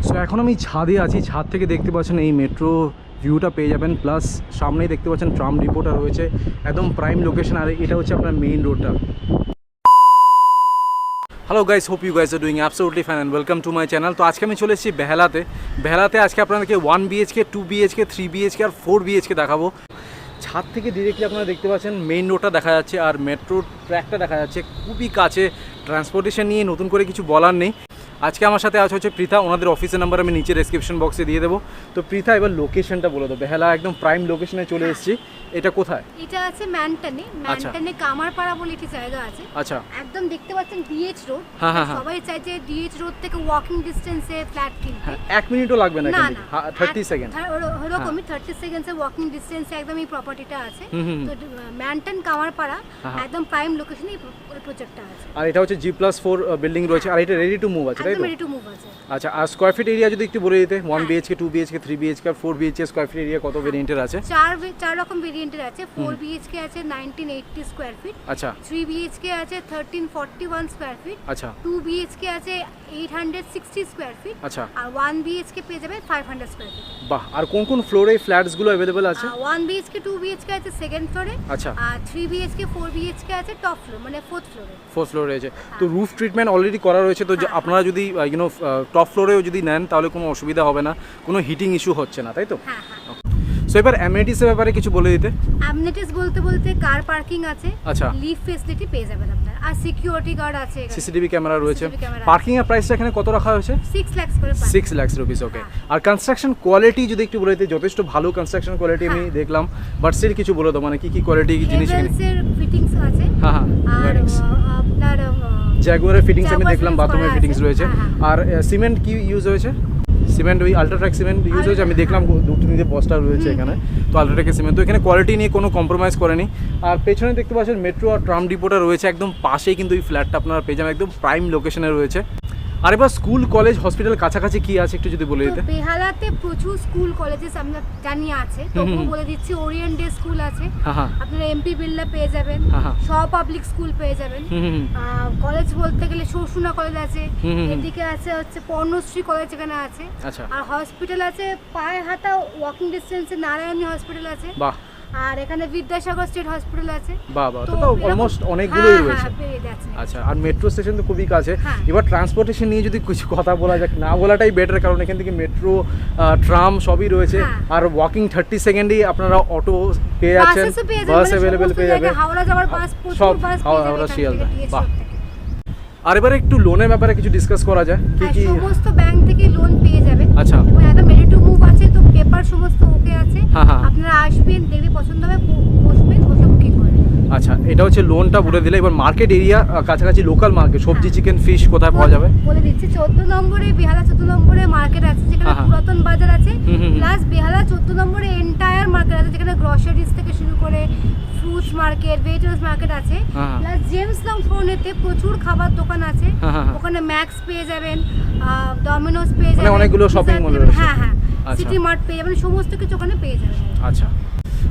So এখন আমি ছাদে আছি, ছাদ থেকে দেখতে পাচ্ছেন এই মেট্রো ভিউটা পেয়ে যাবেন, প্লাস সামনেই দেখতে পাচ্ছেন ট্রাম ডিপোটা রয়েছে, একদম প্রাইম লোকেশন। আর এটা হচ্ছে আপনার মেইন রোডটা। Hello guys, hope you guys are doing absolutely fine and welcome to my channel. তো আজকে আমি চলে এসেছি বেহালাতে আজকে আপনাদেরকে 1 BHK 2 BHK 3 BHK আর 4 BHK দেখাবো। ছাদ থেকে ডিরেক্টলি আপনারা দেখতে পাচ্ছেন মেইন রোডটা দেখা যাচ্ছে আর মেট্রো ট্র্যাকটা দেখা যাচ্ছে, খুবই কাছে। ট্রান্সপোর্টেশন নিয়ে নতুন করে কিছু বলার নেই। আজকে আমার সাথে আছে হচ্ছে পৃথা, ওনাদের অফিসের নাম্বার আমি নিচে ডেসক্রিপশন বক্সে দিয়ে দেবো। তো পৃথা, এবার লোকেশনটা বলে দাও। বেহালা একদম প্রাইম লোকেশনে চলে এসেছি। এটা কোথায়? এটা আছে ম্যানটনে কামারপাড়া বলে একটি জায়গা আছে। আচ্ছা, একদম দেখতে পাচ্ছেন ডিএইচ রোড। হ্যাঁ। সবাই চায় যে ডিএইচ রোড থেকে ওয়াকিং ডিসটেন্সে ফ্ল্যাট কিনতে। 1 মিনিটও লাগবে না, 30 সেকেন্ড এরকমই 30 সেকেন্ডসে ওয়াকিং ডিসটেন্সে একদম এই প্রপার্টিটা আছে। তো ম্যানটন কামারপাড়া একদম প্রাইম লোকেশনে এই প্রজেক্টটা আছে। আর এটা হচ্ছে G+4 বিল্ডিং রয়েছে, আর এটা রেডি টু মুভ আছে, তাই তো? রেডি টু মুভ আছে। আচ্ছা, আর স্কয়ার ফিট এরিয়া যদি একটু বলে দিতে, 1 BHK 2 BHK 3 BHK আর 4 BHK স্কয়ার ফিট এরিয়া কত ভেরিয়েন্টের আছে? চার রকম ভেরিয়েন্টের আছে। 4 BHK আছে 1980 স্কয়ার ফিট। আচ্ছা। 3 BHK আছে 1341 স্কয়ার ফিট। আচ্ছা। 2 BHK আছে 860 স্কয়ার ফিট। আচ্ছা। আর 1 BHK পেয়ে যাবে 500 স্কয়ার ফিট। বাহ! আর কোন কোন ফ্লোরে এই ফ্ল্যাটসগুলো अवेलेबल আছে? 1 BHK 2 BHK আছে সেকেন্ড ফ্লোরে। আচ্ছা। আর 3 BHK 4 BHK আছে টপ ফ্লোর, মানে ফোর্থ ফ্লোরে। ফোর্থ ফ্লোরে রয়েছে। তো রুফ ট্রিটমেন্ট অলরেডি করা রয়েছে, তো আপনারা যদি টপ ফ্লোরেও যদি নেন তাহলে কোনো অসুবিধা হবে না, কোনো হিটিং ইস্যু হচ্ছে না, তাই তো? হ্যাঁ। সো এবার অ্যামেনিটিসের ব্যাপারে কিছু বলে দিতে। অ্যামেনিটিস বলতে কার পার্কিং আছে। আচ্ছা। লিফট ফেসিলিটি পেয়ে যাবেন আপনারা। আর সিকিউরিটি গার্ড আছে, সিসিটিভি ক্যামেরা রয়েছে। পার্কিং এর প্রাইসটা এখানে কত রাখা হয়েছে? 6 লাখ করে। 6 লাখ রুপিস, ওকে। আর কনস্ট্রাকশন কোয়ালিটি যদি একটু বলে দিতে, যথেষ্ট ভালো কনস্ট্রাকশন কোয়ালিটি আমি দেখলাম, বাট স্টিল কিছু বলে দাও, মানে কি কোয়ালিটি জিনিস এখানে? হেভেলসের ফিটিংস আছে। হ্যাঁ। আর আপনার জাগুয়ারের ফিটিংস আমি দেখলাম, বাথরুমের ফিটিংস রয়েছে। আর সিমেন্ট কি ইউজ হয়েছে? সিমেন্ট ওই আল্ট্রাট্রাক সিমেন্ট ইউজ হয়েছে, আমি দেখলাম দুটো তিনটে বস্তা রয়েছে এখানে। তো আল্ট্রাট্রাকের সিমেন্ট, তো এখানে কোয়ালিটি নিয়ে কোনো কম্প্রোমাইজ করেনি। আর পেছনে দেখতে পাচ্ছেন মেট্রো আর ট্রাম ডিপোটা রয়েছে, একদম পাশেই কিন্তু এই ফ্ল্যাটটা আপনারা পেয়ে যাবেন, একদম প্রাইম লোকেশনে রয়েছে। আর এবার স্কুল কলেজ হসপিটাল কাছাকাছি কি আছে একটু যদি বলে দিতে। বেহালাতে প্রচুর স্কুল কলেজেস আমরা জানি আছে, তবুও বলে দিচ্ছি। ওরিয়েন্ট ডে স্কুল আছে, আপনারা এমপি বিড়লা পেয়ে যাবেন, সব পাবলিক স্কুল পেয়ে যাবেন। কলেজ বলতে গেলে শোষুনা কলেজ আছে, এদিকে আছে হচ্ছে পর্ণশ্রী কলেজ এখানে আছে। আর হসপিটাল আছে পায়ে হাঁটা ওয়াকিং ডিস্টেন্সে নারায়ণী হসপিটাল আছে। বাহ! আর এখানে বিদ্যাসাগর স্টেট হসপিটাল আছে। বাহ, তো অলমোস্ট অনেকগুলোই রয়েছে। আচ্ছা, আর মেট্রো স্টেশন তো খুবই কাছে। এবার ট্রান্সপোর্টেশন নিয়ে যদি কিছু কথা বলা যাক, না বলাটাই বেটার, কারণ এখান থেকে মেট্রো ট্রাম সবই রয়েছে। আর ওয়াকিং 30 সেকেন্ডেই আপনারা অটো পেয়ে যাচ্ছেন, বাস অ্যাভেলেবল পেয়ে যাবেন, হাওড়া যাওয়ার বাস, প্রচুর বাস হাওড়া শিয়ালদা। বাহ! আর এবারে একটু লোনের ব্যাপারে কিছু ডিসকাস করা যায়। কি সমস্ত ব্যাংক থেকে লোন পেয়ে যাবেন। আচ্ছা। একদম রেডি টু মুভ আছে, তো পেপার সমস্ত ওকে আছে। আপনারা আসবেন, দেখে পছন্দ হবে, বসবেন, বসে বুকিং করবেন। আচ্ছা, এটা হচ্ছে লোনটা বলে দিলে। এবার মার্কেট এরিয়া কাছাকাছি লোকাল মার্কেট, সবজি চিকেন ফিশ কোথায় পাওয়া যাবে বলে দিচ্ছি। 14 নম্বরে বেহালা 14 নম্বরে মার্কেট আছে, যেখানে পুরাতন বাজার আছে, প্লাস বেহালা 14 নম্বরে এন্টায়ার মার্কেট আছে, যেখানে গ্রসারিজ থেকে শুরু করে ফ্রুটস মার্কেট, ভেজিটেবলস মার্কেট আছে। প্লাস জেমস লং ফোনেতে প্রচুর খাবার দোকান আছে, ওখানে ম্যাক্স পেয়ে যাবেন, ডমিনোস পেয়ে যাবেন, মানে অনেকগুলো শপিং মল রয়েছে। হ্যাঁ, সিটি মার্ট পেয়ে যাবেন, সমস্ত কিছু ওখানে পেয়ে যাবেন। আচ্ছা,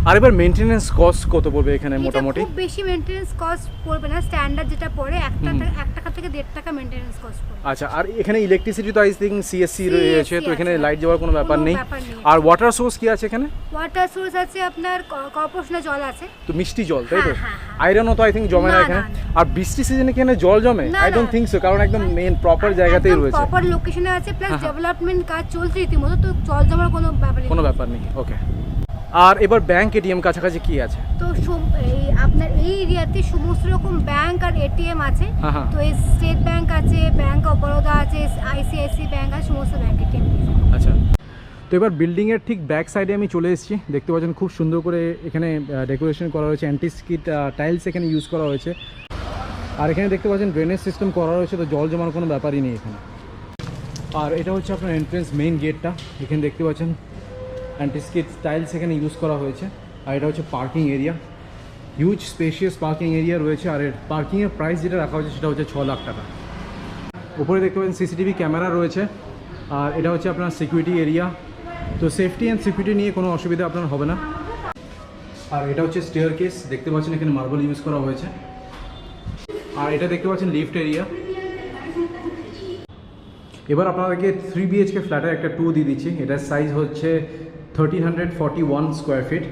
আর এবার মেইনটেনেন্স কস্ট কত পড়বে এখানে মোটামুটি? খুব বেশি মেইনটেনেন্স কস্ট পড়বে না, স্ট্যান্ডার্ড যেটা পড়ে 1 টাকা থেকে 1.5 টাকা মেইনটেনেন্স কস্ট পড়বে। আচ্ছা, আর এখানে ইলেকট্রিসিটি তো আই থিং CSC রয়েছে, তো এখানে লাইট যাওয়ার কোনো ব্যাপার নেই। আর ওয়াটার সোর্স কি আছে এখানে? ওয়াটার সোর্স আছে আপনার কর্পোরেশনের জল আছে, তো মিষ্টি জল, তাই তো? আয়রনও তো আই থিং জমে না এখানে। আর বৃষ্টি সিজনে এখানে জল জমে? আই ডোন্ট থিংক সো, কারণ একদম মেইন প্রপার জায়গাতেই রয়েছে, প্রপার লোকেশনে আছে, প্লাস ডেভেলপমেন্ট কাজ চলছে রীতিমতো, তো জল জমার কোনো ব্যাপার নেই। ওকে। আর এবার ব্যাংক এটিএম কাছাকাছি কি আছে? তো আপনার এই এরিয়াতে সমস্ত রকম ব্যাংক আর এটিএম আছে। তো এই স্টেট ব্যাংক আছে, ব্যাংক অফ বরোদা আছে, ICICI ব্যাংক আছে, সমস্ত ব্যাংক এটিএম। আচ্ছা, তো এবার বিল্ডিংয়ের ঠিক ব্যাক সাইডে আমি চলে এসেছি। দেখতে পাচ্ছেন খুব সুন্দর করে এখানে ডেকোরেশন করা হয়েছে, অ্যান্টিস্কিট টাইলস এখানে ইউজ করা হয়েছে। আর এখানে দেখতে পাচ্ছেন ড্রেনেজ সিস্টেম করা রয়েছে, তো জল জমার কোনো ব্যাপারই নেই এখানে। আর এটা হচ্ছে আপনার এন্ট্রেন্স মেইন গেটটা, এখানে দেখতে পাচ্ছেন অ্যান্টিস্কিট টাইলস এখানে ইউজ করা হয়েছে। আর এটা হচ্ছে parking area, huge spacious parking area রয়েছে। আর এর পার্কিংয়ের প্রাইস যেটা রাখা হয়েছে সেটা হচ্ছে 6 লাখ টাকা। উপরে দেখতে পাচ্ছেন CCTV ক্যামেরা রয়েছে। আর এটা হচ্ছে আপনার সিকিউরিটি এরিয়া, তো সেফটি অ্যান্ড সিকিউরিটি নিয়ে কোনো অসুবিধা আপনার হবে না। আর এটা হচ্ছে স্টেয়ার কেস, দেখতে পাচ্ছেন এখানে মার্বেল ইউজ করা হয়েছে। আর এটা দেখতে পাচ্ছেন লিফট এরিয়া। এবার আপনাদেরকে 3 BHK ফ্ল্যাটের একটা টু দিয়ে দিচ্ছি। এটার সাইজ হচ্ছে 1341 স্কোয়ার ফিট।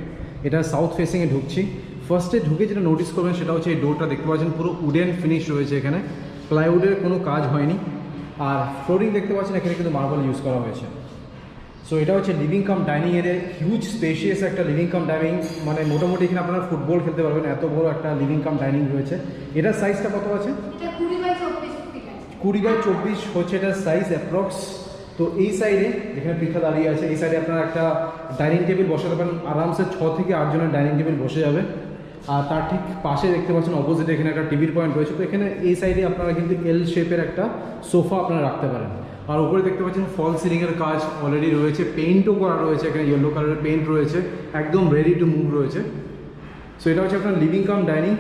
এটা সাউথ ফেসিংয়ে ঢুকছি। ফার্স্টে ঢুকে যেটা নোটিস করবেন সেটা হচ্ছে এই ডোরটা দেখতে পাচ্ছেন পুরো উডেন ফিনিশ রয়েছে, এখানে প্লাইউডের কোনো কাজ হয়নি। আর ফ্লোরিং দেখতে পাচ্ছেন এখানে কিন্তু মার্বেল ইউজ করা হয়েছে। সো এটা হচ্ছে living cum dining area, huge spacious একটা লিভিং কাম ডাইনিং, মানে মোটামুটি এখানে আপনারা ফুটবল খেলতে পারবেন, এত বড় একটা লিভিং কাম ডাইনিং রয়েছে। এটার সাইজটা কত আছে? এটা 20x24 ফিট আছে। 20x24 হচ্ছে এটার সাইজ অ্যাপ্রক্স। তো এই সাইডে যেখানে পৃথা দাঁড়িয়ে আছে এই সাইডে আপনারা একটা ডাইনিং টেবিল বসাতে পারেন, আরামসে 6 থেকে 8 জনের ডাইনিং টেবিল বসে যাবে। আর তার ঠিক পাশে দেখতে পাচ্ছেন অপোজিটে এখানে একটা টিভির পয়েন্ট রয়েছে। তো এখানে এই সাইডে আপনারা কিন্তু এল শেপের একটা সোফা আপনারা রাখতে পারেন। আর উপরে দেখতে পাচ্ছেন ফল সিলিংয়ের কাজ অলরেডি রয়েছে, পেইন্টও করা রয়েছে, এখানে ইয়েলো কালারের পেইন্ট রয়েছে, একদম রেডি টু মুভ রয়েছে। সো এটা হচ্ছে আপনার লিভিং কাম ডাইনিং।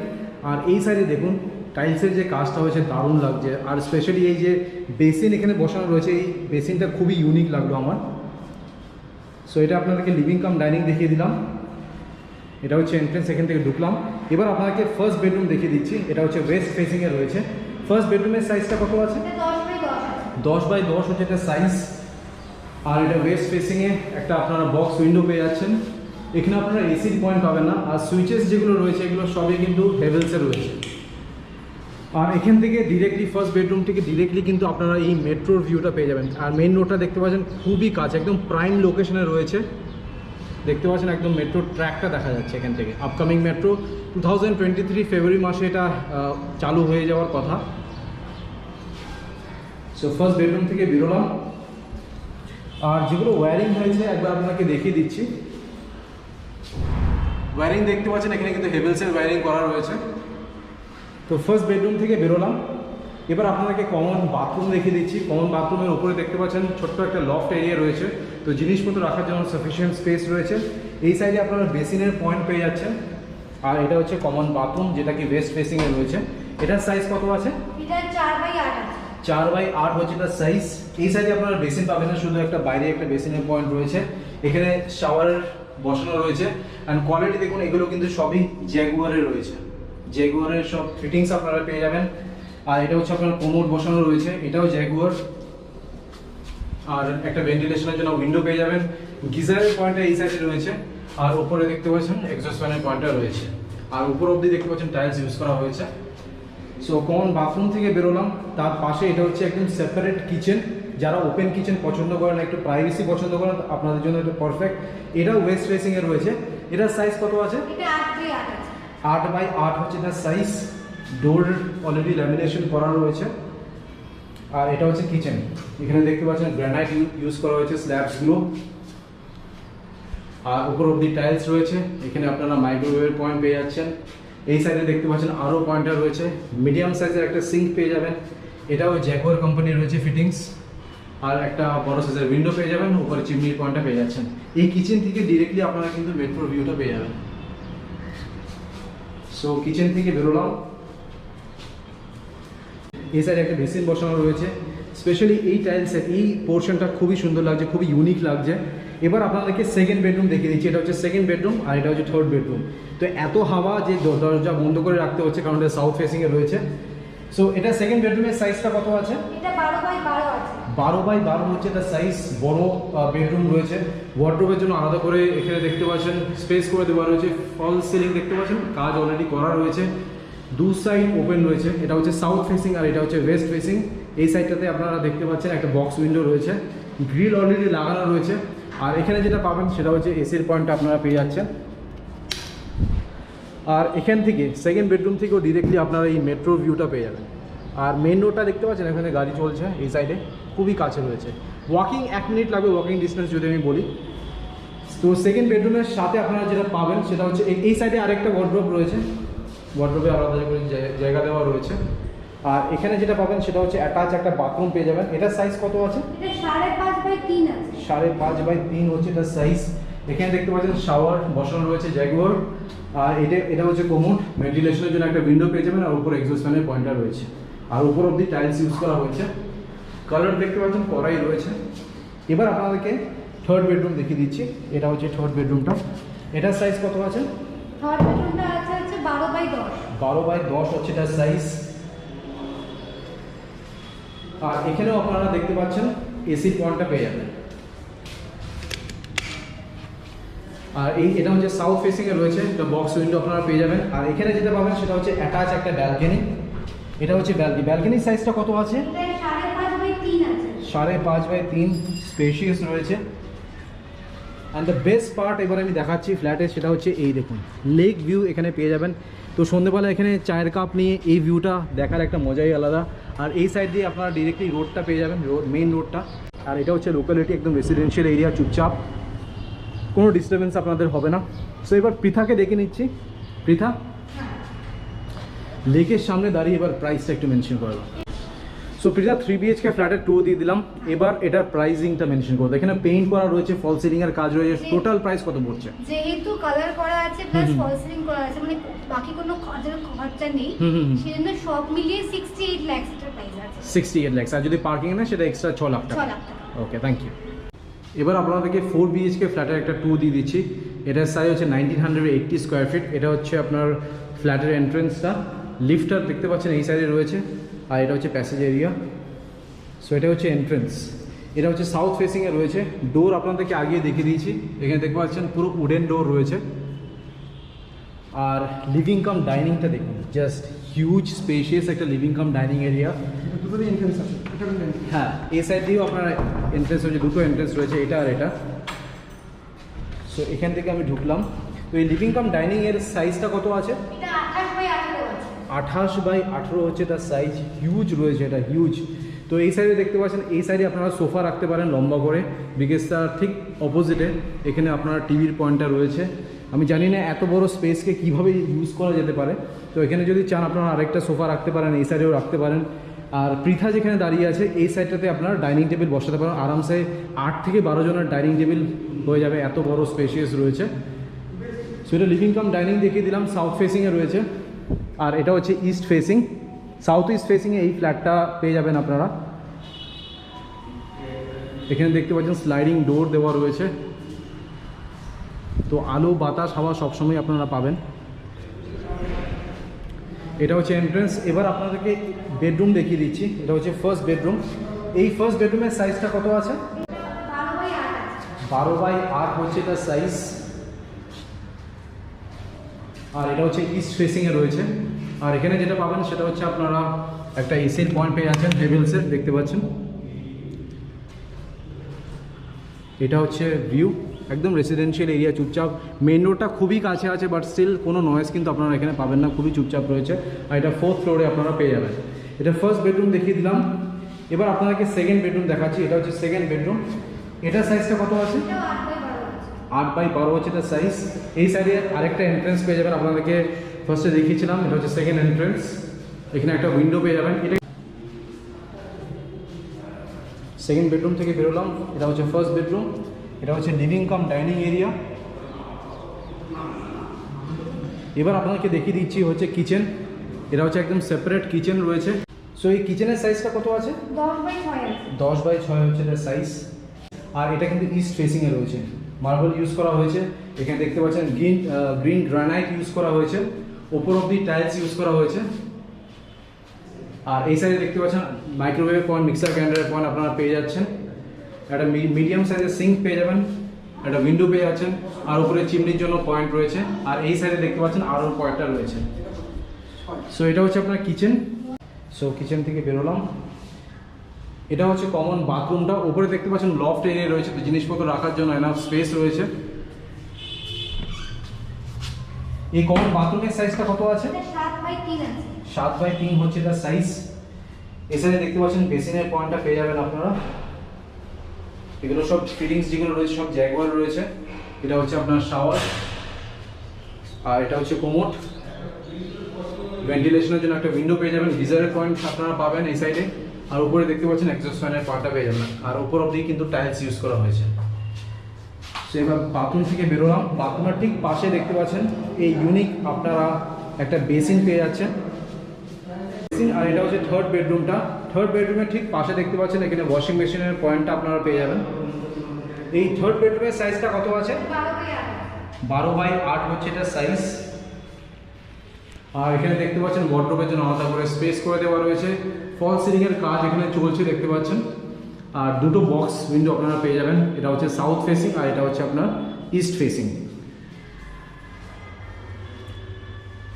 আর এই সাইডে দেখুন টাইলসের যে কাজটা হয়েছে দারুণ লাগছে। আর স্পেশালি এই যে বেসিন এখানে বসানো রয়েছে, এই বেসিনটা খুবই ইউনিক লাগলো আমার। সো এটা আপনাদেরকে লিভিং কাম ডাইনিং দেখিয়ে দিলাম। এটা হচ্ছে এন্ট্রেন্স, এখান থেকে ঢুকলাম। এবার আপনাকে ফার্স্ট বেডরুম দেখিয়ে দিচ্ছি। এটা হচ্ছে ওয়েস্ট ফেসিংয়ে রয়েছে। ফার্স্ট বেডরুমের সাইজটা কত আছে? 10x10 হচ্ছে এটা সাইজ। আর এটা ওয়েস্ট ফেসিংয়ে একটা আপনারা বক্স উইন্ডো পেয়ে যাচ্ছেন। এখানে আপনারা এসির পয়েন্ট পাবেন না। আর সুইচেস যেগুলো রয়েছে এগুলো সবই কিন্তু হেভেলসে রয়েছে। আর এখান থেকে ডিরেক্টলি ফার্স্ট বেডরুম থেকে ডিরেক্টলি কিন্তু আপনারা এই মেট্রোর ভিউটা পেয়ে যাবেন। আর মেইন রোডটা দেখতে পাচ্ছেন খুবই কাছে, একদম প্রাইম লোকেশনে রয়েছে। দেখতে পাচ্ছেন একদম মেট্রো ট্র্যাকটা দেখা যাচ্ছে এখান থেকে। আপকামিং মেট্রো 2023 ফেব্রুয়ারি মাসে এটা চালু হয়ে যাওয়ার কথা। সো ফার্স্ট বেডরুম থেকে বেরোলাম। আর যেগুলো ওয়্যারিং হয়েছে একবার আপনাকে দেখিয়ে দিচ্ছি। ওয়্যারিং দেখতে পাচ্ছেন এখানে কিন্তু হেভেলসের ওয়্যারিং করা রয়েছে। তো ফার্স্ট বেডরুম থেকে বেরোলাম। এবার আপনাদেরকে কমন বাথরুম দেখিয়ে দিচ্ছি। কমন বাথরুমের উপরে দেখতে পাচ্ছেন ছোট্ট একটা লফট এরিয়া রয়েছে, তো জিনিসপত্র রাখার জন্য সাফিসিয়েন্ট স্পেস রয়েছে। এই সাইডে আপনারা বেসিনের পয়েন্ট পেয়ে যাচ্ছেন। আর এটা হচ্ছে কমন বাথরুম, যেটা কি ওয়েস্ট ফেসিংয়ে রয়েছে। এটার সাইজ কত আছে? এটা 4x8 আছে। 4x8 হচ্ছে এটার সাইজ। এই সাইডে আপনারা বেসিন পাবেন না, শুধু একটা বাইরে একটা বেসিনের পয়েন্ট রয়েছে। এখানে শাওয়ার বসানো রয়েছে। অ্যান্ড কোয়ালিটি দেখুন, এগুলো কিন্তু সবই জ্যাগুয়ারের রয়েছে। জ্যাগুয়ারের সব ফিটিংস আপনারা পেয়ে যাবেন। আর এটা হচ্ছে আপনার কোমোড বসানো রয়েছে, এটাও জ্যাগুয়ার। আর একটা ভেন্টিলেশনের জন্য উইন্ডো পেয়ে যাবেন। গিজারের পয়েন্টটা এই সাইডে রয়েছে। আর উপরে দেখতে পাচ্ছেন এক্সস্ট ফ্যানের পয়েন্টটা রয়েছে। আর উপর অবধি দেখতে পাচ্ছেন টাইলস ইউজ করা হয়েছে। সো কমন বাথরুম থেকে বেরোলাম, তার পাশে এটা হচ্ছে একদম সেপারেট কিচেন। যারা ওপেন কিচেন পছন্দ করেন, একটু প্রাইভেসি পছন্দ করেন, আপনাদের জন্য এটা পারফেক্ট। এটাও ওয়েস্ট ফেসিংয়ে রয়েছে। এটার সাইজ কত আছে? এটা 8x8 আছে। 8x8 হচ্ছে এটার সাইজ। ডোর অলরেডি ল্যামিনেশন করা রয়েছে। আর এটা হচ্ছে কিচেন। এখানে দেখতে পাচ্ছেন গ্রানাইট ইউজ করা হয়েছে স্ল্যাবসগুলো। আর উপর অব্দি টাইলস রয়েছে। এখানে আপনারা মাইক্রোওয়েভের পয়েন্ট পেয়ে যাচ্ছেন। এই সাইডে দেখতে পাচ্ছেন আরও পয়েন্টার রয়েছে। মিডিয়াম সাইজের একটা সিঙ্ক পেয়ে যাবেন। এটাও জ্যাগুয়ার কোম্পানির রয়েছে ফিটিংস। আর একটা বড় সাইজের উইন্ডো পেয়ে যাবেন, উপরে চিমনির পয়েন্টটা পেয়ে যাচ্ছেন। এই কিচেন থেকে ডিরেক্টলি আপনারা কিন্তু মেট্রোর ভিউটা পেয়ে যাবেন। সো কিচেন থেকে বেরোলাম। এই সাইডে একটা বেসিন বসানো রয়েছে। স্পেশালি এই টাইলসের এই পোর্শনটা খুবই সুন্দর লাগছে, খুবই ইউনিক লাগছে। এবার আপনাদেরকে সেকেন্ড বেডরুম দেখিয়ে দিচ্ছি। এটা হচ্ছে সেকেন্ড বেডরুম আর এটা হচ্ছে থার্ড বেডরুম। তো এত হাওয়া যে দরজা বন্ধ করে রাখতে হচ্ছে, কারণ এটা সাউথ ফেসিংয়ে রয়েছে। সো এটা সেকেন্ড বেডরুমের সাইজটা কত আছে? এটা 12x12 আছে। 12x12 হচ্ছে এটা সাইজ। বড় বেডরুম রয়েছে। ওয়ার্ডরোবের জন্য আলাদা করে এখানে দেখতে পাচ্ছেন স্পেস করে দেওয়া রয়েছে। ফল সিলিং দেখতে পাচ্ছেন, কাজ অলরেডি করা রয়েছে। দু সাইড ওপেন রয়েছে। এটা হচ্ছে সাউথ ফেসিং আর এটা হচ্ছে ওয়েস্ট ফেসিং। এই সাইডটাতে আপনারা দেখতে পাচ্ছেন একটা বক্স উইন্ডো রয়েছে। গ্রিল অলরেডি লাগানো রয়েছে। আর এখানে যেটা পাবেন সেটা হচ্ছে এসির পয়েন্টটা আপনারা পেয়ে যাচ্ছেন। আর এখান থেকে সেকেন্ড বেডরুম থেকেও ডিরেক্টলি আপনারা এই মেট্রোর ভিউটা পেয়ে যাবেন। আর মেন রোডটা দেখতে পাচ্ছেন, এখানে গাড়ি চলছে এই সাইডে, খুবই কাছে রয়েছে। ওয়াকিং 1 মিনিট লাগবে, ওয়াকিং ডিস্টেন্স যদি আমি বলি। তো সেকেন্ড বেডরুমের সাথে আপনারা যেটা পাবেন সেটা হচ্ছে এই সাইডে আরেকটা ওয়ার্ডরোব রয়েছে। ওয়ার্ডরোবে আলাদা করে জায়গা দেওয়া রয়েছে। আর এখানে যেটা পাবেন সেটা হচ্ছে অ্যাটাচ একটা বাথরুম পেয়ে যাবেন। এটার সাইজ কত আছে? এটা 5.5x3 আছে। 5.5x3 হচ্ছে এটার সাইজ। এখানে দেখতে পাচ্ছেন শাওয়ার বসানো রয়েছে জ্যাগুয়ার। আর এটা হচ্ছে কোমোড, ভেন্টিলেশনের জন্য একটা উইন্ডো পেয়ে যাবেন। আর উপর এক্সস্ট ফ্যানের পয়েন্টার রয়েছে। আর উপর অব্দি টাইলস ইউজ করা হয়েছে। কালার দেখতে পাচ্ছেন করাই রয়েছে। এবার আপনাদেরকে থার্ড বেডরুম দেখিয়ে দিচ্ছি। এটা হচ্ছে থার্ড বেডরুমটা। এটার সাইজ কত আছে? থার্ড বেডরুমটা আছে 12x10। 12x10 হচ্ছে এটার সাইজ। আর এখানেও আপনারা দেখতে পাচ্ছেন এসির পয়েন্টটা পেয়ে যাবেন। আর এটা হচ্ছে সাউথ ফেসিংয়ে রয়েছে, একটা বক্স উইন্ডো আপনারা পেয়ে যাবেন। আর এখানে যেটা পাবেন সেটা হচ্ছে অ্যাটাচ একটা ব্যালকনি। এটা হচ্ছে ব্যালকনির সাইজটা কত আছে? 5.5/3 স্পেশিয়াস রয়েছে। অ্যান্ড দ্য বেস্ট পার্ট এবার আমি দেখাচ্ছি ফ্ল্যাটের, সেটা হচ্ছে এই দেখুন লেক ভিউ এখানে পেয়ে যাবেন। তো সন্ধ্যেবেলা এখানে চায়ের কাপ নিয়ে এই ভিউটা দেখার একটা মজাই আলাদা। আর এই সাইড দিয়ে আপনারা ডিরেক্টলি রোডটা পেয়ে যাবেন, মেইন রোডটা। আর এটা হচ্ছে লোকালিটি, একদম রেসিডেন্সিয়াল এরিয়া, চুপচাপ, কোনো ডিস্টারবেন্স আপনাদের হবে না। সো এবার পৃথাকে ডেকে নিচ্ছি। পৃথা, লেকের সামনে দাঁড়িয়ে এবার প্রাইসটা একটু মেনশন করো। সো পৃথা 3 BHK ফ্ল্যাটের 2 দিয়ে দিলাম, এবার এটার প্রাইসিংটা মেনশন করো। এখানে পেইন্ট করা রয়েছে, ফল সিলিং এর কাজ রয়েছে, টোটাল প্রাইস কত পড়ছে? যেহেতু কালার করা আছে প্লাস ফল সিলিং করা আছে, মানে বাকি কোনো কাজের খরচা নেই, সেজন্য সব মিলিয়ে 68 লাখ এর প্রাইস আছে। 68 লাখ, আর যদি পার্কিং না সেটা এক্সট্রা 6 লাখ টাকা। ওকে, থ্যাংক ইউ। এবার আপনাদেরকে 4 BHK ফ্ল্যাটের একটা 2 দিয়ে দিচ্ছি। এটার সাইজ হচ্ছে 1980 স্কোয়ার ফিট। এটা হচ্ছে আপনার ফ্ল্যাটের এন্ট্রেন্সটা, লিফটার দেখতে পাচ্ছেন এই সাইডে রয়েছে, আর এটা হচ্ছে প্যাসেজ এরিয়া। সো এটা হচ্ছে এন্ট্রেন্স। এটা হচ্ছে সাউথ ফেসিংয়ে রয়েছে। ডোর আপনাদেরকে আগিয়ে দেখিয়ে দিয়েছি, এখানে দেখতে পাচ্ছেন পুরো উডেন ডোর রয়েছে। আর লিভিং কাম ডাইনিংটা দেখুন, জাস্ট হিউজ স্পেশিয়াস একটা লিভিং কাম ডাইনিং এরিয়া। হ্যাঁ, এই সাইড দিয়েও আপনার এন্ট্রেন্স রয়েছে, দুটো এন্ট্রেন্স রয়েছে, এটা আর এটা। সো এখান থেকে আমি ঢুকলাম। তো এই লিভিং কাম ডাইনিং এর সাইজটা কত আছে? 28/18 হচ্ছে তার সাইজ, হিউজ রয়েছে, এটা হিউজ। তো এই সাইডে দেখতে পাচ্ছেন, এই সাইডে আপনারা সোফা রাখতে পারেন লম্বা করে, বিকজ তার ঠিক অপোজিটে এখানে আপনার টিভির পয়েন্টটা রয়েছে। আমি জানি না এত বড় স্পেসকে কীভাবে ইউজ করা যেতে পারে। তো এখানে যদি চান আপনারা আরেকটা সোফা রাখতে পারেন, এই সাইডেও রাখতে পারেন। আর পৃথা যেখানে দাঁড়িয়ে আছে এই সাইডটাতে আপনার ডাইনিং টেবিল বসাতে পারেন আরামসে, 8 থেকে 12 জনের ডাইনিং টেবিল হয়ে যাবে, এত বড় স্পেশিয়াস রয়েছে। সো এটা লিভিং কাম ডাইনিং দেখিয়ে দিলাম, সাউথ ফেসিংয়ে রয়েছে। আর এটা হচ্ছে ইস্ট ফেসিং, সাউথ ইস্ট ফেসিংয়ে এই ফ্ল্যাটটা পেয়ে যাবেন আপনারা। এখানে দেখতে পাচ্ছেন স্লাইডিং ডোর দেওয়া রয়েছে, তো আলো বাতাস হাওয়া সবসময় আপনারা পাবেন। এটা হচ্ছে এন্ট্রেন্স। এবার আপনাদেরকে বেডরুম দেখিয়ে দিচ্ছি। এটা হচ্ছে ফার্স্ট বেডরুম। এই ফার্স্ট বেডরুমের সাইজটা কত আছে? 12/8 হচ্ছে তার সাইজ। আর এটা হচ্ছে ইস্ট ফেসিংয়ে রয়েছে। আর এখানে যেটা পাবেন সেটা হচ্ছে আপনারা একটা এসির পয়েন্ট পেয়ে যাচ্ছেন, হেভেলসের দেখতে পাচ্ছেন। এটা হচ্ছে ভিউ, একদম রেসিডেন্সিয়াল এরিয়া, চুপচাপ। মেন রোডটা খুবই কাছে আছে, বাট স্টিল কোনো নয়েজ কিন্তু আপনারা এখানে পাবেন না, খুবই চুপচাপ রয়েছে। আর এটা 4th ফ্লোরে আপনারা পেয়ে যাবেন। এটা ফার্স্ট বেডরুম দেখিয়ে দিলাম। এবার আপনাদেরকে সেকেন্ড বেডরুম দেখাচ্ছি। এটা হচ্ছে সেকেন্ড বেডরুম। এটার সাইজটা কত আছে? 8/12 হচ্ছে এটার সাইজ। এই সাইডে আরেকটা এন্ট্রেন্স পেয়ে যাবেন, আপনাদেরকে ফার্স্টে দেখিয়েছিলাম। এটা হচ্ছে সেকেন্ড এন্ট্রেন্স, এখানে একটা উইন্ডো পেয়ে যাবেন। এটা সেকেন্ড বেডরুম থেকে বেরোলাম। এটা হচ্ছে ফার্স্ট বেডরুম। এটা হচ্ছে লিভিং কাম ডাইনিং এরিয়া। এবার আপনাদেরকে দেখিয়ে দিচ্ছি হচ্ছে কিচেন। এটা হচ্ছে একদম সেপারেট কিচেন রয়েছে। সো এই কিচেনের সাইজটা কত আছে? 10/6 হচ্ছে এটার সাইজ। আর এটা কিন্তু ইস্ট ফেসিংয়ে রয়েছে, মার্বেল ইউজ করা হয়েছে। এখানে দেখতে পাচ্ছেন গ্রিন গ্রানাইট ইউজ করা হয়েছে, ওপর অব্দি টাইলস ইউজ করা হয়েছে। আর এই সাইডে দেখতে পাচ্ছেন মাইক্রোওয়েভ পয়েন্ট, মিক্সার গ্রাইন্ডারের পয়েন্ট আপনারা পেয়ে যাচ্ছেন। একটা মিডিয়াম সাইজের সিঙ্ক পেয়ে যাবেন, একটা উইন্ডো পেয়ে যাচ্ছেন, আর উপরে চিমনির জন্য পয়েন্ট রয়েছে। আর এই সাইডে দেখতে পাচ্ছেন আরও কয়েকটা রয়েছে। সো এটা হচ্ছে আপনার কিচেন। সো কিচেন থেকে বেরোলাম। এটা হচ্ছে কমন বাথরুমটা। উপরে দেখতে পাচ্ছেন লফট এরিয়া রয়েছে, তো জিনিসপত্র রাখার জন্য এনাফ স্পেস রয়েছে। এই কমন বাথরুমের সাইজটা কত আছে? 7/3 হচ্ছে তার সাইজ। এই সাইডে দেখতে পাচ্ছেন বেসিনের পয়েন্টটা পেয়ে যাবেন আপনারা। এগুলো সব ফিটিংস যেগুলো রয়েছে সব জ্যাগুয়ার রয়েছে। এটা হচ্ছে আপনার শাওয়ার, আর এটা হচ্ছে কোমোড। ভেন্টিলেশনের জন্য একটা উইন্ডো পেয়ে যাবেন, গিজারের পয়েন্ট আপনারা পাবেন এই সাইডে। আর উপরে দেখতে পাচ্ছেন এক্সস্ট ফ্যানের পার্টটা পেয়ে যাবেন। আর উপর অবধি কিন্তু টাইলস ইউজ করা হয়েছে। সো এবার বাথরুম থেকে বেরোলাম। বাথরুমের ঠিক পাশে দেখতে পাচ্ছেন এই ইউনিক আপনারা একটা বেসিন পেয়ে যাচ্ছেন। আর এটা হচ্ছে থার্ড বেডরুমটা। থার্ড বেডরুমের ঠিক পাশে দেখতে পাচ্ছেন এখানে ওয়াশিং মেশিনের পয়েন্টটা আপনারা পেয়ে যাবেন। এই থার্ড বেডরুমের সাইজটা কত আছে? 12/8 হচ্ছে এটা সাইজ। আর এখানে দেখতে পাচ্ছেন ওয়ার্ডরোবের জন্য আলাদা করে স্পেস করে দেওয়া রয়েছে। ফল সিলিংয়ের কাজ এখানে চলছে দেখতে পাচ্ছেন। আর দুটো বক্স উইন্ডো আপনারা পেয়ে যাবেন, এটা হচ্ছে সাউথ ফেসিং আর এটা হচ্ছে আপনার ইস্ট ফেসিং।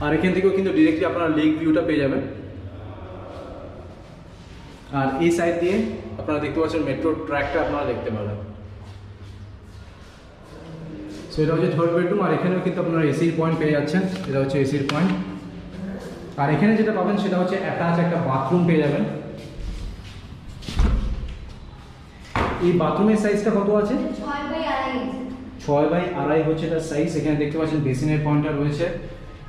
আর এখান থেকেও কিন্তু ডিরেক্টলি আপনারা লেক ভিউটা পেয়ে যাবেন। আর এই সাইড দিয়ে আপনারা দেখতে পাচ্ছেন মেট্রো ট্র্যাকটা আপনারা দেখতে পাবেন। সো এটা হচ্ছে থার্ড বেডরুম। আর এখানেও কিন্তু আপনারা এসির পয়েন্ট পেয়ে যাচ্ছেন, এটা হচ্ছে এসির পয়েন্ট। আর এখানে যেটা পাবেন সেটা হচ্ছে অ্যাটাচ একটা বাথরুম পেয়ে যাবেন। এই বাথরুমের সাইজটা কত আছে? 6x2.5 হচ্ছে তার সাইজ। এখানে দেখতে পাচ্ছেন বেসিনের পয়েন্টটা রয়েছে,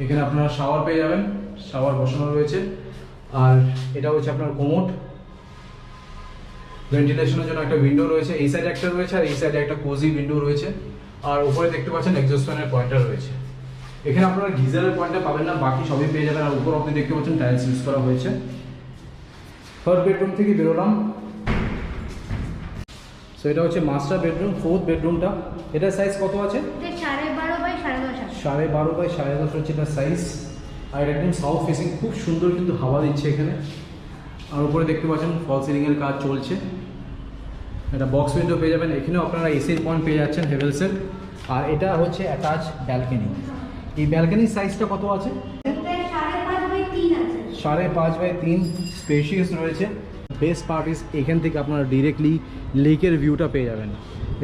এখানে আপনারা শাওয়ার পেয়ে যাবেন, শাওয়ার বসানো রয়েছে। আর এটা হচ্ছে আপনার কোমোড, ভেন্টিলেশনের জন্য একটা উইন্ডো রয়েছে, এই সাইডে একটা রয়েছে আর এই সাইডে একটা কোজি উইন্ডো রয়েছে। আর উপরে দেখতে পাচ্ছেন এক্সস্ট ফ্যানের পয়েন্টটা রয়েছে। এখানে আপনারা গিজারের পয়েন্টটা পাবেন না, বাকি সবই পেয়ে যাবেন। আর উপর আপনি দেখতে পাচ্ছেন টাইলস ইউজ করা হয়েছে। থার্ড বেডরুম থেকে বেরোলাম। সো এটা হচ্ছে মাস্টার বেডরুম, ফোর্থ বেডরুমটা। এটার সাইজ কত আছে? 12x10.5 হচ্ছে এটার সাইজ। আর এটা একদম সাউথ ফেসিং, খুব সুন্দর কিন্তু হাওয়া দিচ্ছে এখানে। আর উপরে দেখতে পাচ্ছেন ফল সিলিংয়ের কাজ চলছে। এটা বক্স উইন্ডো পেয়ে যাবেন, এখানেও আপনারা এসির পয়েন্ট পেয়ে যাচ্ছেন হেভেলসের। আর এটা হচ্ছে অ্যাটাচ ব্যালকনি। এই ব্যালকনির সাইজটা কত আছে? 5.5x3 স্পেশিয়াস রয়েছে। বেস্ট পার্ট ইস এখান থেকে আপনারা ডিরেক্টলি লেকের ভিউটা পেয়ে যাবেন।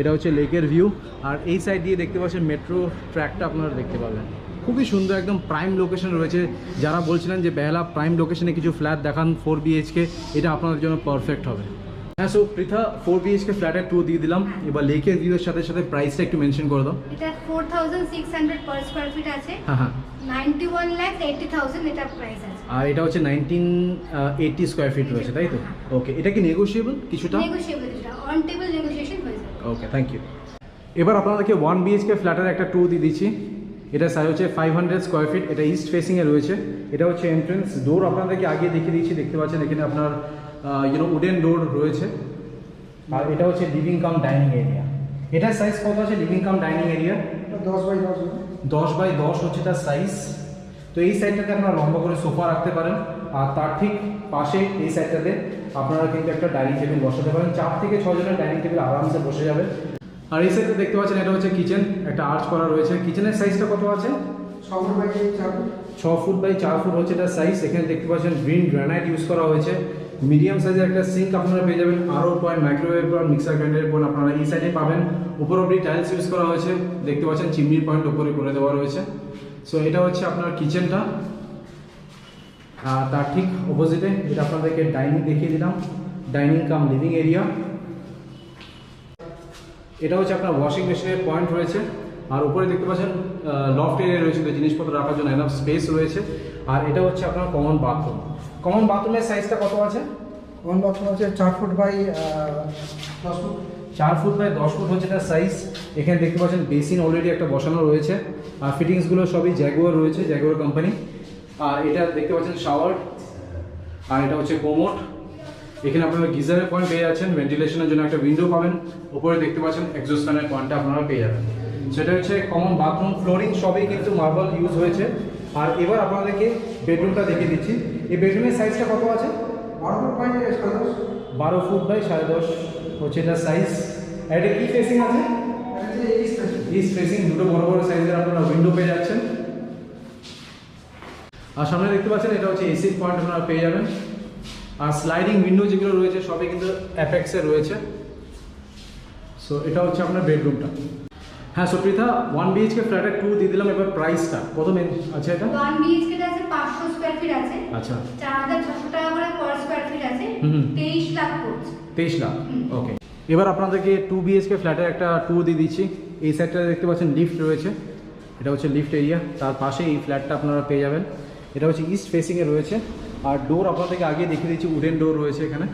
এটা হচ্ছে লেকের ভিউ। আর এই সাইড দিয়ে দেখতে পাচ্ছেন মেট্রো ট্র্যাকটা আপনারা দেখতে পাবেন। খুবই সুন্দর, একদম প্রাইম লোকেশন রয়েছে। যারা বলছিলেন যে বেহালা প্রাইম লোকেশনে কিছু ফ্ল্যাট দেখান 4 BHK, এটা আপনাদের জন্য পারফেক্ট হবে। হ্যাঁ, সো পৃথা 4 BHK ফ্ল্যাটের ট্যুর দিয়ে দিলাম। এবার লেকের ভিউয়ের সাথে সাথে প্রাইসটা একটু মেনশন করে দাও। এটা 4600 পার স্কয়ার ফিট আছে। হ্যাঁ, 91,80,000 এটা প্রাইস আছে। আর এটা হচ্ছে 1980 স্কয়ার ফিট রয়েছে, তাই তো? ওকে, এটা কি নেগোশিয়েবল কিছুটা? নেগোশিয়েবল, এটা অন টেবল নেগোশিয়েশন হয়ে যাবে। ওকে, থ্যাংক ইউ। এবার আপনাদেরকে 1 BHK ফ্ল্যাটের একটা ট্যুর দিয়ে দিচ্ছি। এটা সাইজ হচ্ছে 500 স্কয়ার ফিট। এটা ইস্ট ফেসিংয়ে রয়েছে। এটা হচ্ছে এন্ট্রেন্স ডোর, আপনাদেরকে আগে দেখিয়ে দিচ্ছি। দেখতে পাচ্ছেন এখানে আপনার উডেন ডোর রয়েছে। আর এটা হচ্ছে লিভিং কাম ডাইনিং এরিয়া। এটার সাইজ কত আছে living cum dining area? 10x10 হচ্ছে তার সাইজ। তো এই সাইডটাতে আপনারা লম্বা করে সোফা রাখতে পারেন। আর তার ঠিক পাশে এই সাইডটাতে আপনারা কিন্তু একটা ডাইনিং টেবিল বসাতে পারেন। 4 থেকে 6 জনের ডাইনিং টেবিল আরামসে বসে যাবে। আর এই সাইডে দেখতে পাচ্ছেন এটা হচ্ছে কিচেন, একটা আর্চ করা রয়েছে। কিচেনের সাইজটা কত আছে? 6 ফুট বাই 4 ফুট হচ্ছে তার সাইজ। এখানে দেখতে পাচ্ছেন গ্রিন গ্রানাইট ইউজ করা হয়েছে। মিডিয়াম সাইজের একটা সিঙ্ক আপনারা পেয়ে যাবেন। আরও পয়েন্ট, মাইক্রোওয়েভ পয়েন্ট, মিক্সার গ্রাইন্ডারের পয়েন্ট আপনারা এই সাইডে পাবেন। উপর অব্দি টাইলস ইউজ করা হয়েছে। দেখতে পাচ্ছেন চিমনির পয়েন্ট উপরে করে দেওয়া রয়েছে। সো এটা হচ্ছে আপনার কিচেনটা। আর তার ঠিক অপোজিটে এটা আপনাদেরকে ডাইনিং দেখিয়ে দিলাম, ডাইনিং কাম লিভিং এরিয়া। এটা হচ্ছে আপনার ওয়াশিং মেশিনের পয়েন্ট রয়েছে। আর উপরে দেখতে পাচ্ছেন লফট এরিয়া রয়েছে, জিনিসপত্র রাখার জন্য এনাফ স্পেস রয়েছে। আর এটা হচ্ছে আপনার কমন বাথরুম। কমন বাথরুমের সাইজটা কত আছে? কমন বাথরুম আছে 4 foot by 10 foot. 4 foot by 10 foot হচ্ছে তার সাইজ। এখানে দেখতে পাচ্ছেন বেসিন অলরেডি একটা বসানো রয়েছে। আর ফিটিংসগুলো সবই জ্যাগুয়ার রয়েছে, জ্যাগুয়ার কোম্পানি। আর এটা দেখতে পাচ্ছেন শাওয়ার। আর এটা হচ্ছে কোমোড। এখানে আপনারা গিজারের পয়েন্ট পেয়ে যাচ্ছেন, ভেন্টিলেশনের জন্য একটা উইন্ডো পাবেন। উপরে দেখতে পাচ্ছেন এক্সস্ট ফ্যানের পয়েন্টটা আপনারা পেয়ে যাবেন। সেটা হচ্ছে কমন বাথরুম। ফ্লোরিং সবই কিন্তু মার্বেল ইউজ হয়েছে। আর এবার আপনাদেরকে বেডরুমটা দেখিয়ে দিচ্ছি। এই বেডরুমের সাইজটা কত আছে? 12 ফুট বাই 10.5 হচ্ছে এটার সাইজ। আর এটা কি ফেসিং আছে? East facing. দুটো বড় বড় সাইজের আপনারা উইন্ডো পেয়ে যাচ্ছেন। আর সামনে দেখতে পাচ্ছেন এটা হচ্ছে এসির পয়েন্ট আপনারা পেয়ে যাবেন। আর স্লাইডিং উইন্ডো যেগুলো রয়েছে সবই কিন্তু অ্যাপেক্সে রয়েছে। সো এটা হচ্ছে আপনার বেডরুমটা। হ্যাঁ, সো পৃথা 1 BHK ফ্ল্যাটের 2 দিয়ে দিলাম। এবার প্রাইসটা কত আছে? এটা 1 BHK আছে 500 স্কয়ার ফিট আছে। আচ্ছা, 4600 টাকা করে পার স্কয়ার ফিট আছে। 23 লাখ পড়ছে। 23 লাখ। ওকে, এবার আপনাদেরকে 2 BHK ফ্ল্যাটের একটা 2 দিয়ে দিচ্ছি। এই সাইডটাতে দেখতে পাচ্ছেন লিফট রয়েছে। এটা হচ্ছে লিফট এরিয়া। তার পাশে এই ফ্ল্যাটটা আপনারা পেয়ে যাবেন। এটা হচ্ছে ইস্ট ফেসিংয়ে রয়েছে। আর ডোর আপনাদেরকে আগে দেখিয়ে দিচ্ছি, উডেন ডোর রয়েছে এখানে।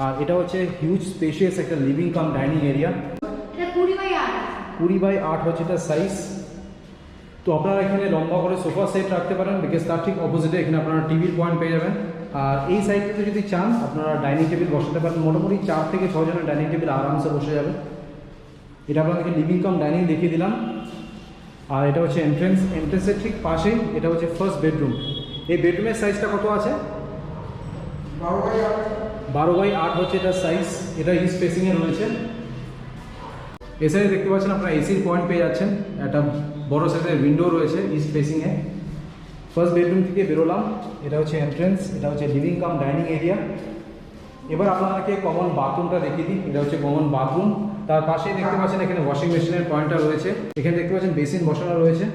আর এটা হচ্ছে হিউজ স্পেশিয়াস একটা লিভিং কাম ডাইনিং এরিয়া। এটা 20x8। 20x8 হচ্ছে এটা সাইজ। তো আপনারা এখানে লম্বা করে সোফা সেট রাখতে পারেন, বিকজ তার ঠিক অপোজিটে এখানে আপনারা টিভির পয়েন্ট পেয়ে যাবেন। আর এই সাইডটাতে যদি চান আপনারা ডাইনিং টেবিল বসাতে পারেন। মোটামুটি 4 থেকে 6 জনের ডাইনিং টেবিল আরামসে বসে যাবে। এটা আপনাদেরকে লিভিং কাম ডাইনিং দেখিয়ে দিলাম। আর এটা হচ্ছে এন্ট্রেন্সের ঠিক পাশেই এটা হচ্ছে ফার্স্ট বেডরুম। এই বেডরুমের সাইজটা কত আছে? 12x8 হচ্ছে এটার সাইজ। এটা ইস্ট ফেসিংয়ে রয়েছে। এই সাইডে দেখতে পাচ্ছেন আপনারা এসির পয়েন্ট পেয়ে যাচ্ছেন, একটা বড় সাইজের উইন্ডো রয়েছে ইস্ট ফেসিংয়ে। ফার্স্ট বেডরুম থেকে বেরোলাম, এটা হচ্ছে এন্ট্রেন্স, এটা হচ্ছে লিভিং কাম ডাইনিং এরিয়া। এবার আপনাদেরকে কমন বাথরুমটা দেখিয়ে দিই। এটা হচ্ছে কমন বাথরুম, তার পাশেই দেখতে পাচ্ছেন এখানে ওয়াশিং মেশিনের পয়েন্টটা রয়েছে। এখানে দেখতে পাচ্ছেন বেসিন বসানো রয়েছে।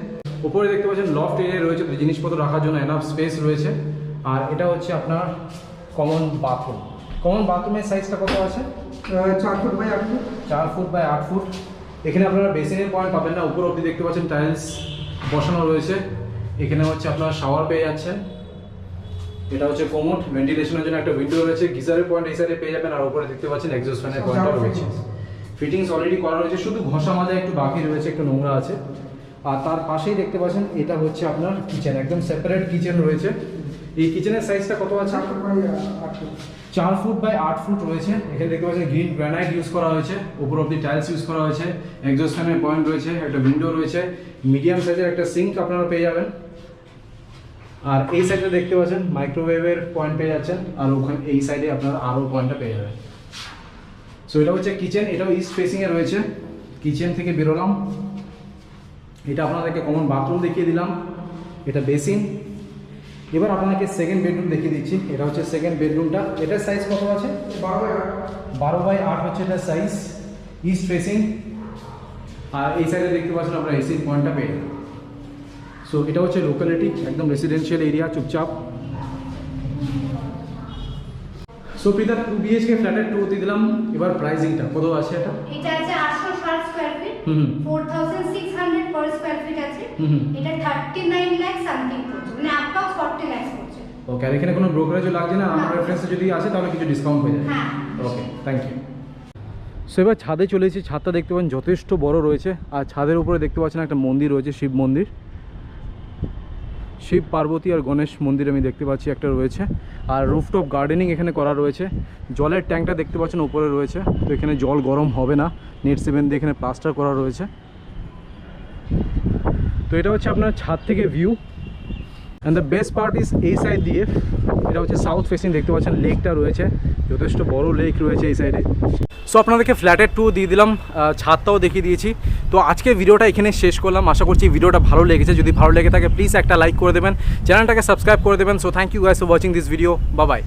উপরে দেখতে পাচ্ছেন লফট এরিয়া রয়েছে, জিনিসপত্র রাখার জন্য এনাফ স্পেস রয়েছে। আর এটা হচ্ছে আপনার কমন বাথরুম। কমন বাথরুমের সাইজটা কত আছে? 4 foot by 8 foot. 4 foot by 8 foot. এখানে আপনারা বেসিনের পয়েন্ট পাবেন না, উপর অব্দি দেখতে পাচ্ছেন টাইলস বসানো রয়েছে। এখানে হচ্ছে আপনারা শাওয়ার পেয়ে যাচ্ছেন। এটা হচ্ছে কোমোড, ভেন্টিলেশনের জন্য একটা উইন্ডো রয়েছে। গিজারের পয়েন্ট এই সাইডে পেয়ে যাবেন। আর উপরে দেখতে পাচ্ছেন এক্সস্ট ফ্যানের পয়েন্টও রয়েছে। ফিটিংস অলরেডি করা রয়েছে, শুধু ঘষা মাজা একটু বাকি রয়েছে, একটু নোংরা আছে। আর তার পাশেই দেখতে পাচ্ছেন এটা হচ্ছে আপনার কিচেন, একদম সেপারেট কিচেন রয়েছে। এই কিচেনের সাইজটা কত আছে? 4 foot by 8 foot. 4 foot by 8 foot রয়েছে। এখানে দেখতে পাচ্ছেন গ্রিন গ্রানাইট ইউজ করা হয়েছে, উপর অব্দি টাইলস ইউজ করা হয়েছে, এক্সস্ট ফ্যানের পয়েন্ট রয়েছে, একটা উইন্ডো রয়েছে, মিডিয়াম সাইজের একটা সিঙ্ক আপনারা পেয়ে যাবেন। আর এই সাইডে দেখতে পাচ্ছেন মাইক্রোওয়েভের পয়েন্ট পেয়ে যাচ্ছেন। আর ওখানে এই সাইডে আপনারা আরও পয়েন্টটা পেয়ে যাবেন। সো এটা হচ্ছে কিচেন, এটাও ইস্ট ফেসিংয়ে রয়েছে। কিচেন থেকে বেরোলাম, এটা আপনাদেরকে কমন বাথরুম দেখিয়ে দিলাম। এটা বেসিন। এবার আপনাকে সেকেন্ড বেডরুম দেখিয়ে দিচ্ছি। এটা হচ্ছে সেকেন্ড বেডরুমটা। এটার সাইজ কত আছে? 12x8 হচ্ছে এটার সাইজ, ইস্ট ফেসিং। আর এই সাইডে দেখতে পাচ্ছেন আপনারা এসির পয়েন্টটা পেয়ে যাবেন। সো এটা হচ্ছে লোকালিটি, একদম রেসিডেন্সিয়াল এরিয়া, চুপচাপ। সো পিতা 2 BHK ফ্ল্যাটের 2 দিয়ে দিলাম। এবার প্রাইসিংটা কত আছে এটা? এটা আছে 860 স্কয়ার ফিট, হুম। 4600 পার স্কয়ার ফিট আছে। হুম। এটা 39 লাখ সামথিং পড়ছে, মানে অ্যাপ্রক্স 40 লাখ পড়ছে। ওকে, আর এখানে কোনো ব্রোকারেজও লাগছে না? আমার রেফারেন্সে যদি আসে তাহলে কিছু ডিসকাউন্ট হয়ে যাবে। হ্যাঁ। ওকে, থ্যাংক ইউ। সো এবার ছাদে চলে এসেছি। ছাদটা দেখতে পাচ্ছেন যথেষ্ট বড় রয়েছে। আর ছাদের উপরে দেখতে পাচ্ছেন একটা মন্দির রয়েছে, শিব মন্দির। শিব পার্বতী আর গণেশ মন্দির আমি দেখতে পাচ্ছি একটা রয়েছে। আর রুফটপ গার্ডেনিং এখানে করা রয়েছে। জলের ট্যাঙ্কটা দেখতে পাচ্ছেন উপরে রয়েছে, তো এখানে জল গরম হবে না। নেট 7 দিয়ে এখানে প্লাস্টার করা রয়েছে। তো এটা হচ্ছে আপনার ছাদ থেকে view. And the best part is এই সাইড দিয়ে, এটা হচ্ছে সাউথ ফেসিং, দেখতে পাচ্ছেন লেকটা রয়েছে, যথেষ্ট বড় লেক রয়েছে এই সাইডে। সো আপনাদেরকে ফ্ল্যাটের 2 দিয়ে দিলাম, ছাদটাও দেখিয়ে দিয়েছি। তো আজকে ভিডিওটা এখানে শেষ করলাম। আশা করছি ভিডিওটা ভালো লেগেছে। যদি ভালো লেগে থাকে প্লিজ একটা লাইক করে দেবেন, চ্যানেলটাকে সাবস্ক্রাইব করে দেবেন। So thank you guys for watching this video. Bye by.